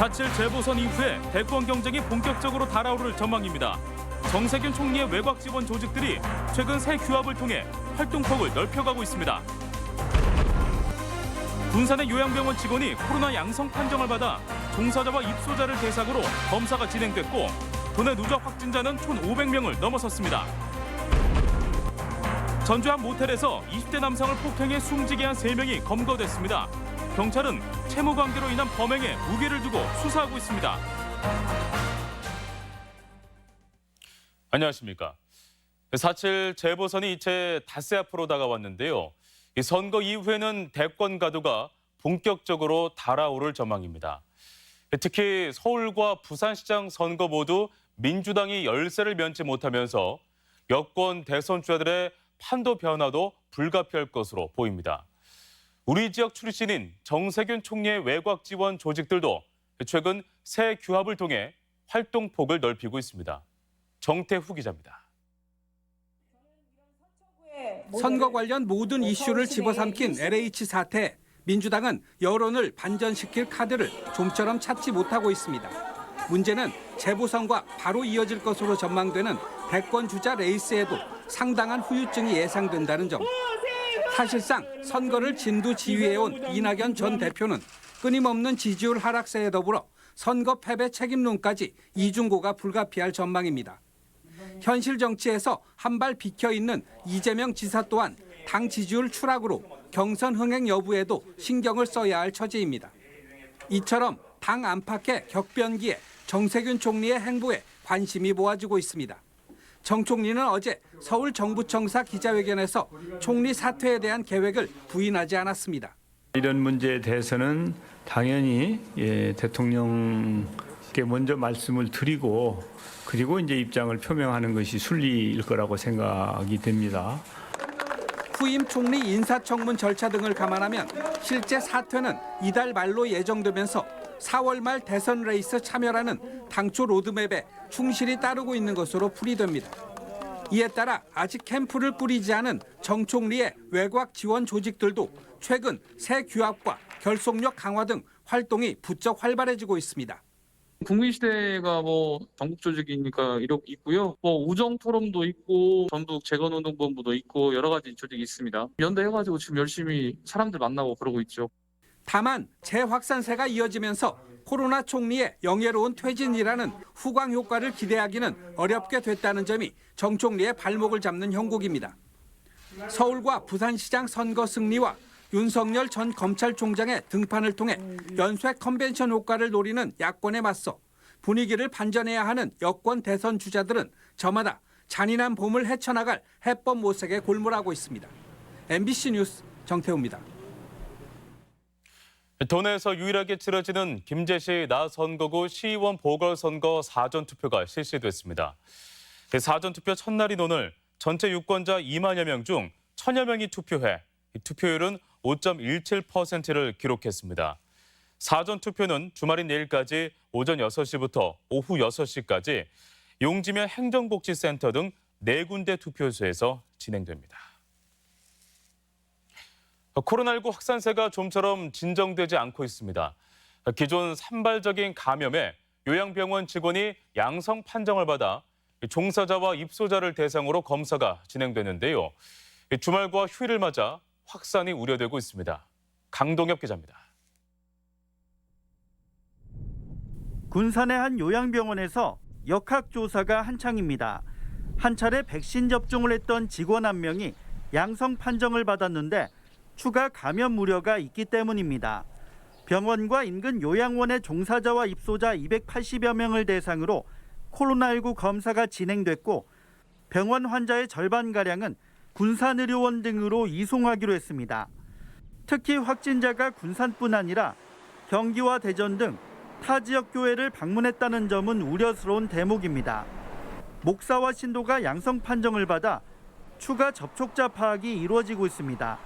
4.7 재보선 이후에 대권 경쟁이 본격적으로 달아오를 전망입니다. 정세균 총리의 외곽 지원 조직들이 최근 새 규합을 통해 활동폭을 넓혀가고 있습니다. 군산의 요양병원 직원이 코로나 양성 판정을 받아 종사자와 입소자를 대상으로 검사가 진행됐고 도내 누적 확진자는 1,500명을 넘어섰습니다. 전주 한 모텔에서 20대 남성을 폭행해 숨지게 한 3명이 검거됐습니다. 경찰은 채무 관계로 인한 범행에 무게를 두고 수사하고 있습니다. 안녕하십니까. 4.7 재보선이 이제 닷새 앞으로 다가왔는데요. 이 선거 이후에는 대권 가도가 본격적으로 달아오를 전망입니다. 특히 서울과 부산시장 선거 모두 민주당이 열세를 면치 못하면서 여권 대선 주자들의 판도 변화도 불가피할 것으로 보입니다. 우리 지역 출신인 정세균 총리의 외곽 지원 조직들도 최근 새 규합을 통해 활동폭을 넓히고 있습니다. 정태후 기자입니다. 선거 관련 모든 이슈를 집어삼킨 LH 사태. 민주당은 여론을 반전시킬 카드를 좀처럼 찾지 못하고 있습니다. 문제는 재보선과 바로 이어질 것으로 전망되는 대권 주자 레이스에도 상당한 후유증이 예상된다는 점. 사실상 선거를 진두지휘해온 이낙연 전 대표는 끊임없는 지지율 하락세에 더불어 선거 패배 책임론까지 이중고가 불가피할 전망입니다. 현실 정치에서 한 발 비켜 있는 이재명 지사 또한 당 지지율 추락으로 경선 흥행 여부에도 신경을 써야 할 처지입니다. 이처럼 당 안팎의 격변기에 정세균 총리의 행보에 관심이 모아지고 있습니다. 정 총리는 어제 서울 정부청사 기자회견에서 총리 사퇴에 대한 계획을 부인하지 않았습니다. 이런 문제에 대해서는 당연히 대통령께 먼저 말씀을 드리고 그리고 이제 입장을 표명하는 것이 순리일 거라고 생각이 됩니다. 후임 총리 인사청문 절차 등을 감안하면 실제 사퇴는 이달 말로 예정되면서 4월 말 대선 레이스 참여라는 당초 로드맵에 충실히 따르고 있는 것으로 풀이됩니다. 이에 따라 아직 캠프를 꾸리지 않은 정 총리의 외곽 지원 조직들도 최근 새 규합과 결속력 강화 등 활동이 부쩍 활발해지고 있습니다. 국민시대가 전국 조직이니까 이렇게 있고요. 우정 토론도 있고 전북 재건운동본부도 있고 여러 가지 조직이 있습니다. 연대해가지고 지금 열심히 사람들 만나고 그러고 있죠. 다만 재확산세가 이어지면서 코로나 총리의 영예로운 퇴진이라는 후광 효과를 기대하기는 어렵게 됐다는 점이 정 총리의 발목을 잡는 형국입니다. 서울과 부산시장 선거 승리와 윤석열 전 검찰총장의 등판을 통해 연쇄 컨벤션 효과를 노리는 야권에 맞서 분위기를 반전해야 하는 여권 대선 주자들은 저마다 잔인한 봄을 헤쳐나갈 해법 모색에 골몰하고 있습니다. MBC 뉴스 정태우입니다. 도내에서 유일하게 치러지는 김제시 나선거구 시의원 보궐선거 사전투표가 실시됐습니다. 사전투표 첫날인 오늘 전체 유권자 2만여 명 중 1,000여 명이 투표해 투표율은 5.17%를 기록했습니다. 사전투표는 주말인 내일까지 오전 6시부터 오후 6시까지 용지면 행정복지센터 등 4군데 투표소에서 진행됩니다. 코로나19 확산세가 좀처럼 진정되지 않고 있습니다. 기존 산발적인 감염에 요양병원 직원이 양성 판정을 받아 종사자와 입소자를 대상으로 검사가 진행되는데요. 주말과 휴일을 맞아 확산이 우려되고 있습니다. 강동엽 기자입니다. 군산의 한 요양병원에서 역학조사가 한창입니다. 한 차례 백신 접종을 했던 직원 한 명이 양성 판정을 받았는데 추가 감염 우려가 있기 때문입니다. 병원과 인근 요양원의 종사자와 입소자 280여 명을 대상으로 코로나19 검사가 진행됐고 병원 환자의 절반가량은 군산의료원 등으로 이송하기로 했습니다. 특히 확진자가 군산뿐 아니라 경기와 대전 등 타 지역 교회를 방문했다는 점은 우려스러운 대목입니다. 목사와 신도가 양성 판정을 받아 추가 접촉자 파악이 이루어지고 있습니다.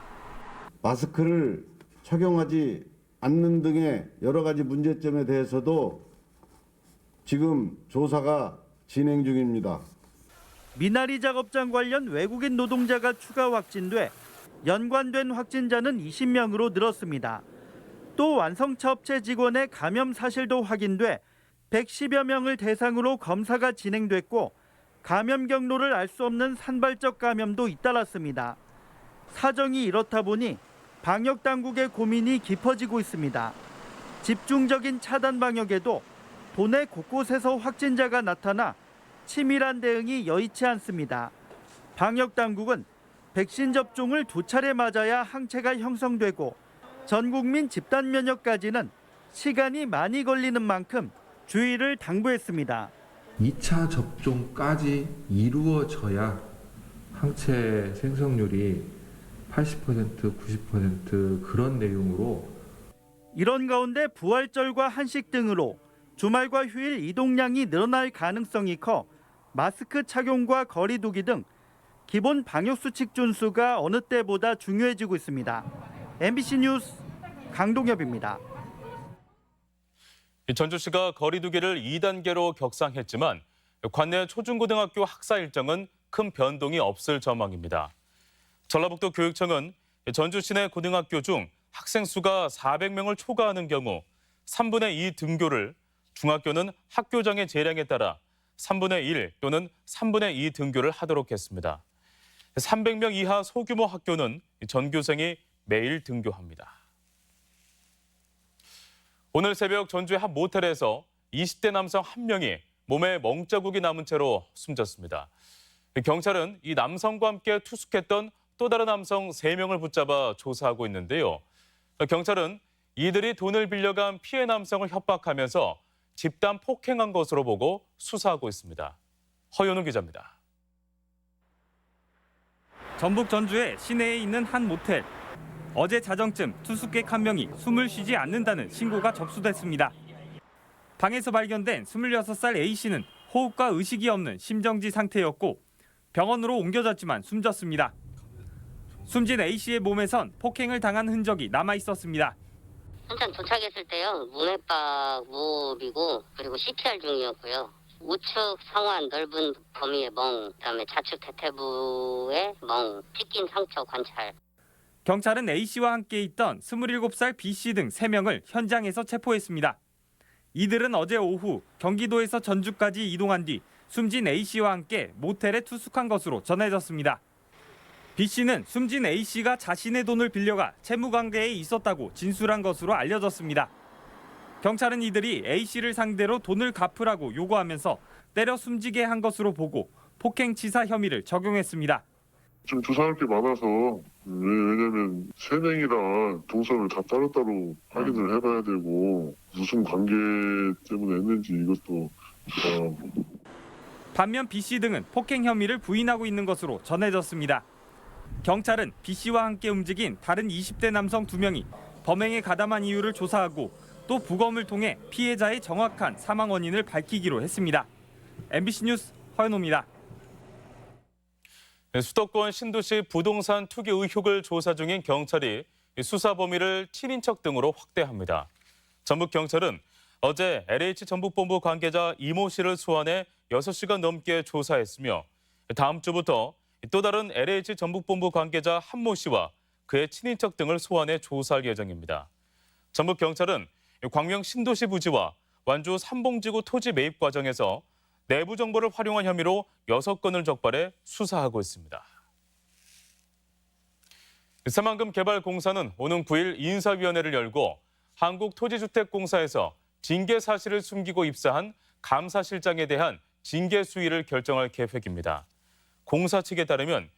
마스크를 착용하지 않는 등의 여러 가지 문제점에 대해서도 지금 조사가 진행 중입니다. 미나리 작업장 관련 외국인 노동자가 추가 확진돼 연관된 확진자는 20명으로 늘었습니다. 또 완성차 업체 직원의 감염 사실도 확인돼 110여 명을 대상으로 검사가 진행됐고 감염 경로를 알 수 없는 산발적 감염도 잇따랐습니다. 사정이 이렇다 보니 방역 당국의 고민이 깊어지고 있습니다. 집중적인 차단 방역에도 도내 곳곳에서 확진자가 나타나 치밀한 대응이 여의치 않습니다. 방역 당국은 백신 접종을 2차례 맞아야 항체가 형성되고 전 국민 집단 면역까지는 시간이 많이 걸리는 만큼 주의를 당부했습니다. 2차 접종까지 이루어져야 항체 생성률이 80%, 90% 그런 내용으로 이런 가운데 부활절과 한식 등으로 주말과 휴일 이동량이 늘어날 가능성이 커 마스크 착용과 거리 두기 등 기본 방역수칙 준수가 어느 때보다 중요해지고 있습니다. MBC 뉴스 강동엽입니다. 전주시가 거리두기를 2단계로 격상했지만 관내 초중고등학교 학사 일정은 큰 변동이 없을 전망입니다. 전라북도 교육청은 전주시 내 고등학교 중 학생 수가 400명을 초과하는 경우 3분의 2 등교를, 중학교는 학교장의 재량에 따라 3분의 1 또는 3분의 2 등교를 하도록 했습니다. 300명 이하 소규모 학교는 전교생이 매일 등교합니다. 오늘 새벽 전주의 한 모텔에서 20대 남성 1명이 몸에 멍자국이 남은 채로 숨졌습니다. 경찰은 이 남성과 함께 투숙했던 또 다른 남성 3명을 붙잡아 조사하고 있는데요. 경찰은 이들이 돈을 빌려간 피해 남성을 협박하면서 집단 폭행한 것으로 보고 수사하고 있습니다. 허연우 기자입니다. 전북 전주의 시내에 있는 한 모텔. 어제 자정쯤 투숙객 1명이 숨을 쉬지 않는다는 신고가 접수됐습니다. 방에서 발견된 26살 A씨는 호흡과 의식이 없는 심정지 상태였고 병원으로 옮겨졌지만 숨졌습니다. 숨진 A씨의 몸에선 폭행을 당한 흔적이 남아 있었습니다. 현장 도착했을 때요. 문외박 무호흡이고 그리고 CPR 중이었고요. 우측 상완 넓은 범위의 멍, 그다음에 좌측 대퇴부의 멍, 찢긴 상처 관찰. 경찰은 A씨와 함께 있던 27살 B씨 등 3명을 현장에서 체포했습니다. 이들은 어제 오후 경기도에서 전주까지 이동한 뒤 숨진 A씨와 함께 모텔에 투숙한 것으로 전해졌습니다. B씨는 숨진 A씨가 자신의 돈을 빌려가 채무관계에 있었다고 진술한 것으로 알려졌습니다. 경찰은 이들이 A씨를 상대로 돈을 갚으라고 요구하면서 때려 숨지게 한 것으로 보고 폭행치사 혐의를 적용했습니다. 좀 조사할 게 많아서 왜냐면 3명이랑 동선을 다 따로따로 확인을 해봐야 되고 무슨 관계 때문에 했는지 이것도 반면 B씨 등은 폭행 혐의를 부인하고 있는 것으로 전해졌습니다. 경찰은 B씨와 함께 움직인 다른 20대 남성 2명이 범행에 가담한 이유를 조사하고 또 부검을 통해 피해자의 정확한 사망 원인을 밝히기로 했습니다. MBC 뉴스 허연호입니다. 수도권 신도시 부동산 투기 의혹을 조사 중인 경찰이 수사 범위를 친인척 등으로 확대합니다. 전북경찰은 어제 LH 전북본부 관계자 이모 씨를 소환해 6시간 넘게 조사했으며 다음 주부터 또 다른 LH 전북본부 관계자 한모 씨와 그의 친인척 등을 소환해 조사할 예정입니다. 전북경찰은 광명 신도시 부지와 완주 삼봉지구 토지 매입 과정에서 내부 정보를 활용한 혐의로 6건을 적발해 수사하고 있습니다. 새만금개발공사는 오는 9일 인사위원회를 열고 한국토지주택공사에서 징계 사실을 숨기고 입사한 감사실장에 대한 징계 수위를 결정할 계획입니다. 공사 측에 따르면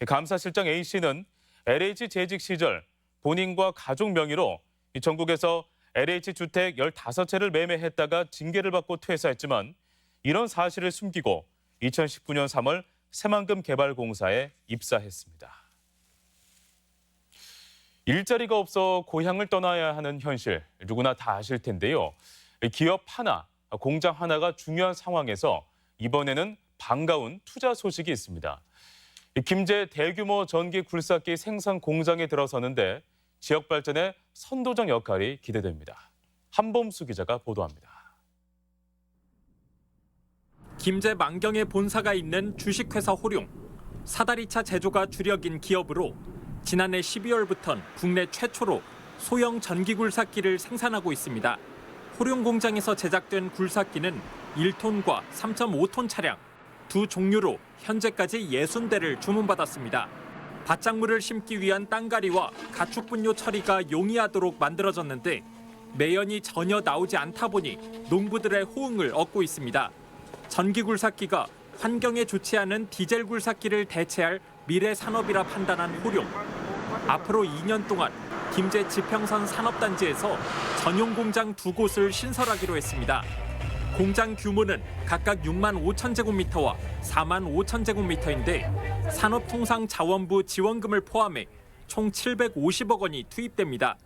감사실장 A씨는 LH 재직 시절 본인과 가족 명의로 전국에서 LH 주택 15채를 매매했다가 징계를 받고 퇴사했지만 이런 사실을 숨기고 2019년 3월 새만금개발공사에 입사했습니다. 일자리가 없어 고향을 떠나야 하는 현실 누구나 다 아실 텐데요. 기업 하나, 공장 하나가 중요한 상황에서 이번에는 반가운 투자 소식이 있습니다. 김제 대규모 전기 굴삭기 생산 공장에 들어서는데 지역 발전의 선도적 역할이 기대됩니다. 한범수 기자가 보도합니다. 김제 만경에 본사가 있는 주식회사 호룡. 사다리차 제조가 주력인 기업으로 지난해 12월부턴 국내 최초로 소형 전기 굴삭기를 생산하고 있습니다. 호룡 공장에서 제작된 굴삭기는 1톤과 3.5톤 차량 두 종류로 현재까지 60대를 주문받았습니다. 밭작물을 심기 위한 땅가리와 가축 분뇨 처리가 용이하도록 만들어졌는데 매연이 전혀 나오지 않다 보니 농부들의 호응을 얻고 있습니다. 전기 굴삭기가 환경에 좋지 않은 디젤 굴삭기를 대체할 미래 산업이라 판단한 호룡. 앞으로 2년 동안 김제 지평선 산업단지에서 전용 공장 2곳을 신설하기로 했습니다. 공장 규모는 각각 6만 5천 제곱미터와 4만 5천 제곱미터인데 산업통상자원부 지원금을 포함해 총 750억 원이 투입됩니다.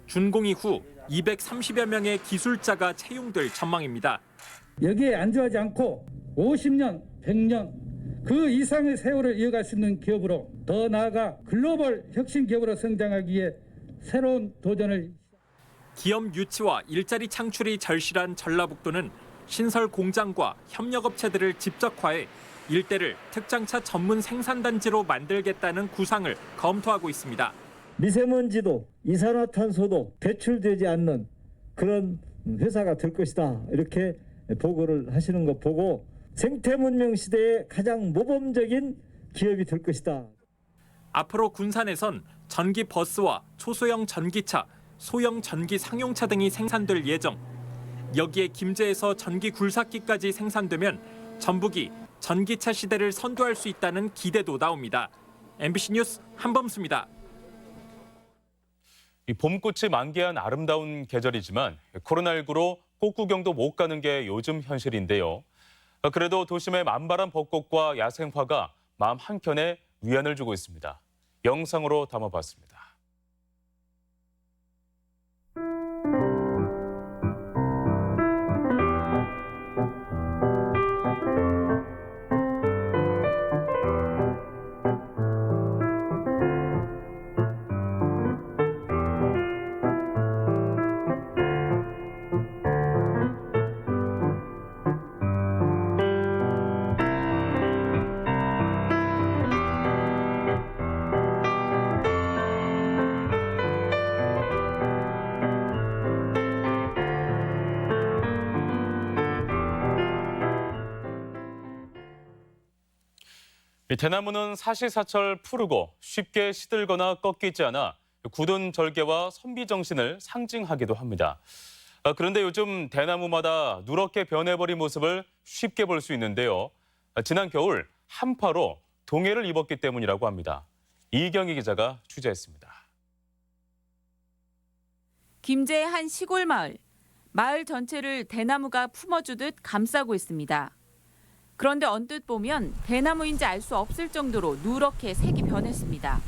준공 이후 230여 명의 기술자가 채용될 전망입니다. 여기에 안주하지 않고 50년, 100년 그 이상의 세월을 이어갈 수 있는 기업으로 더 나아가 글로벌 혁신 기업으로 성장하기 위해 새로운 도전을 기업 유치와 일자리 창출이 절실한 전라북도는 신설 공장과 협력업체들을 집적화해 일대를 특장차 전문 생산단지로 만들겠다는 구상을 검토하고 있습니다. 미세먼지도 이산화탄소도 배출되지 않는 그런 회사가 될 것이다. 이렇게 보고를 하시는 거 보고 생태문명 시대의 가장 모범적인 기업이 될 것이다. 앞으로 군산에선 전기 버스와 초소형 전기차, 소형 전기 상용차 등이 생산될 예정. 여기에 김제에서 전기 굴삭기까지 생산되면 전북이 전기차 시대를 선도할 수 있다는 기대도 나옵니다. MBC 뉴스 한범수입니다. 이 봄꽃이 만개한 아름다운 계절이지만 코로나19로 꽃구경도 못 가는 게 요즘 현실인데요. 그래도 도심의 만발한 벚꽃과 야생화가 마음 한켠에 위안을 주고 있습니다. 영상으로 담아봤습니다. 대나무는 사시사철 푸르고 쉽게 시들거나 꺾이지 않아 굳은 절개와 선비 정신을 상징하기도 합니다. 그런데 요즘 대나무마다 누렇게 변해버린 모습을 쉽게 볼 수 있는데요. 지난 겨울 한파로 동해를 입었기 때문이라고 합니다. 이경희 기자가 취재했습니다. 김제의 한 시골 마을. 마을 전체를 대나무가 품어주듯 감싸고 있습니다. 그런데 언뜻 보면 대나무인지 알 수 없을 정도로 누렇게 색이 변했습니다.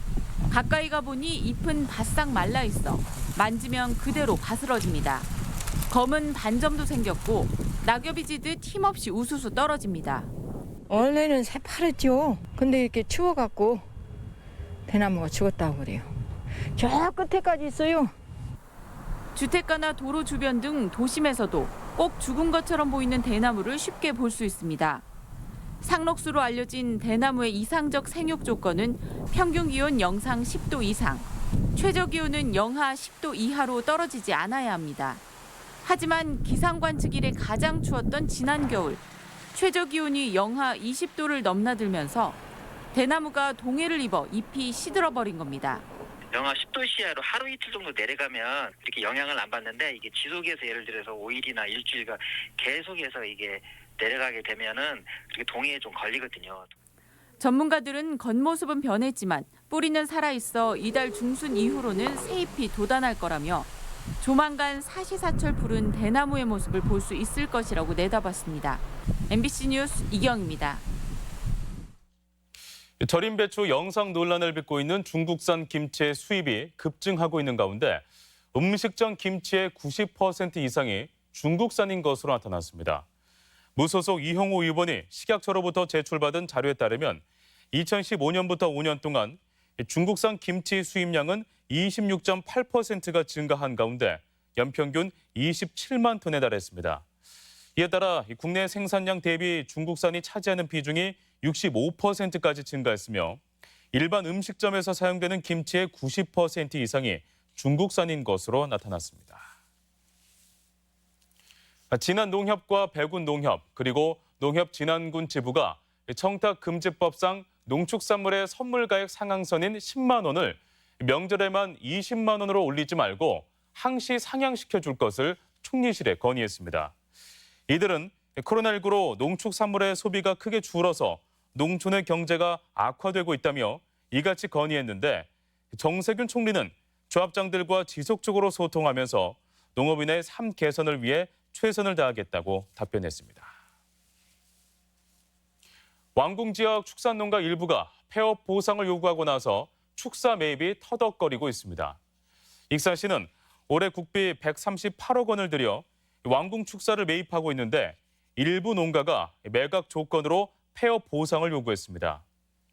가까이 가보니 잎은 바싹 말라 있어 만지면 그대로 바스러집니다. 검은 반점도 생겼고 낙엽이 지듯 힘없이 우수수 떨어집니다. 원래는 새파랗죠. 근데 이렇게 추워갖고 대나무가 죽었다고 그래요. 저 끝에까지 있어요. 주택가나 도로 주변 등 도심에서도 꼭 죽은 것처럼 보이는 대나무를 쉽게 볼 수 있습니다. 상록수로 알려진 대나무의 이상적 생육 조건은 평균 기온 영상 10도 이상, 최저 기온은 영하 10도 이하로 떨어지지 않아야 합니다. 하지만 기상 관측 이래 가장 추웠던 지난 겨울, 최저 기온이 영하 20도를 넘나들면서 대나무가 동해를 입어 잎이 시들어버린 겁니다. 영하 10도 시야로 하루 이틀 정도 내려가면 이렇게 영향을 안 받는데 이게 지속해서 예를 들어서 5일이나 일주일간 계속해서 이게 내려가게 되면은 그렇게 동해에 좀 걸리거든요. 전문가들은 겉모습은 변했지만 뿌리는 살아있어 이달 중순 이후로는 새잎이 돋아날 거라며 조만간 사시사철 푸른 대나무의 모습을 볼 수 있을 것이라고 내다봤습니다. MBC 뉴스 이경입니다. 절임 배추 영상 논란을 빚고 있는 중국산 김치의 수입이 급증하고 있는 가운데 음식점 김치의 90% 이상이 중국산인 것으로 나타났습니다. 무소속 이형호 의원이 식약처로부터 제출받은 자료에 따르면 2015년부터 5년 동안 중국산 김치 수입량은 26.8%가 증가한 가운데 연평균 27만 톤에 달했습니다. 이에 따라 국내 생산량 대비 중국산이 차지하는 비중이 65%까지 증가했으며 일반 음식점에서 사용되는 김치의 90% 이상이 중국산인 것으로 나타났습니다. 진안농협과 백운농협 그리고 농협 진안군 지부가 청탁금지법상 농축산물의 선물가액 상한선인 10만 원을 명절에만 20만 원으로 올리지 말고 항시 상향시켜 줄 것을 총리실에 건의했습니다. 이들은 코로나19로 농축산물의 소비가 크게 줄어서 농촌의 경제가 악화되고 있다며 이같이 건의했는데 정세균 총리는 조합장들과 지속적으로 소통하면서 농업인의 삶 개선을 위해 최선을 다하겠다고 답변했습니다. 왕궁 지역 축산농가 일부가 폐업 보상을 요구하고 나서 축사 매입이 터덕거리고 있습니다. 익산시는 올해 국비 138억 원을 들여 왕궁 축사를 매입하고 있는데 일부 농가가 매각 조건으로 폐업 보상을 요구했습니다.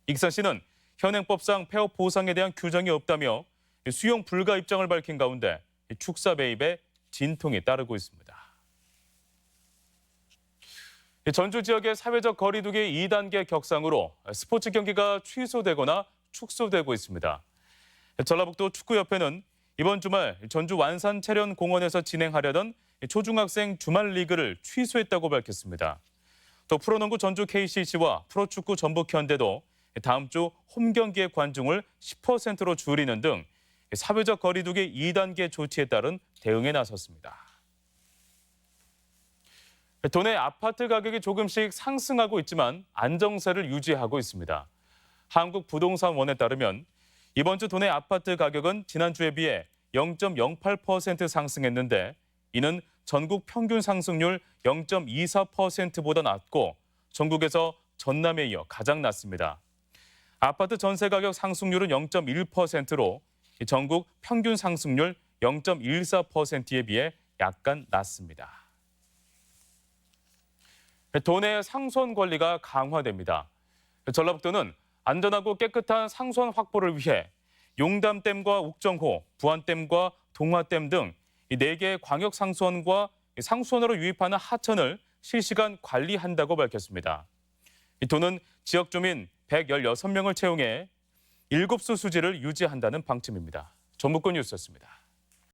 익산시는 현행법상 폐업 보상에 대한 규정이 없다며 수용 불가 입장을 밝힌 가운데 축사 매입에 진통이 따르고 있습니다. 전주 지역의 사회적 거리 두기 2단계 격상으로 스포츠 경기가 취소되거나 축소되고 있습니다. 전라북도 축구협회는 이번 주말 전주 완산체련공원에서 진행하려던 초중학생 주말 리그를 취소했다고 밝혔습니다. 또 프로농구 전주 KCC와 프로축구 전북현대도 다음 주 홈 경기의 관중을 10%로 줄이는 등 사회적 거리 두기 2단계 조치에 따른 대응에 나섰습니다. 도내 아파트 가격이 조금씩 상승하고 있지만 안정세를 유지하고 있습니다. 한국부동산원에 따르면 이번 주 도내 아파트 가격은 지난주에 비해 0.08% 상승했는데 이는 전국 평균 상승률 0.24%보다 낮고 전국에서 전남에 이어 가장 낮습니다. 아파트 전세 가격 상승률은 0.1%로 전국 평균 상승률 0.14%에 비해 약간 낮습니다. 도내 상수원 관리가 강화됩니다. 전라북도는 안전하고 깨끗한 상수원 확보를 위해 용담댐과 옥정호, 부안댐과 동화댐 등 4개 광역 상수원과 상수원으로 유입하는 하천을 실시간 관리한다고 밝혔습니다. 도는 지역 주민 116명을 채용해 7수 수지를 유지한다는 방침입니다. 전북권 뉴스였습니다.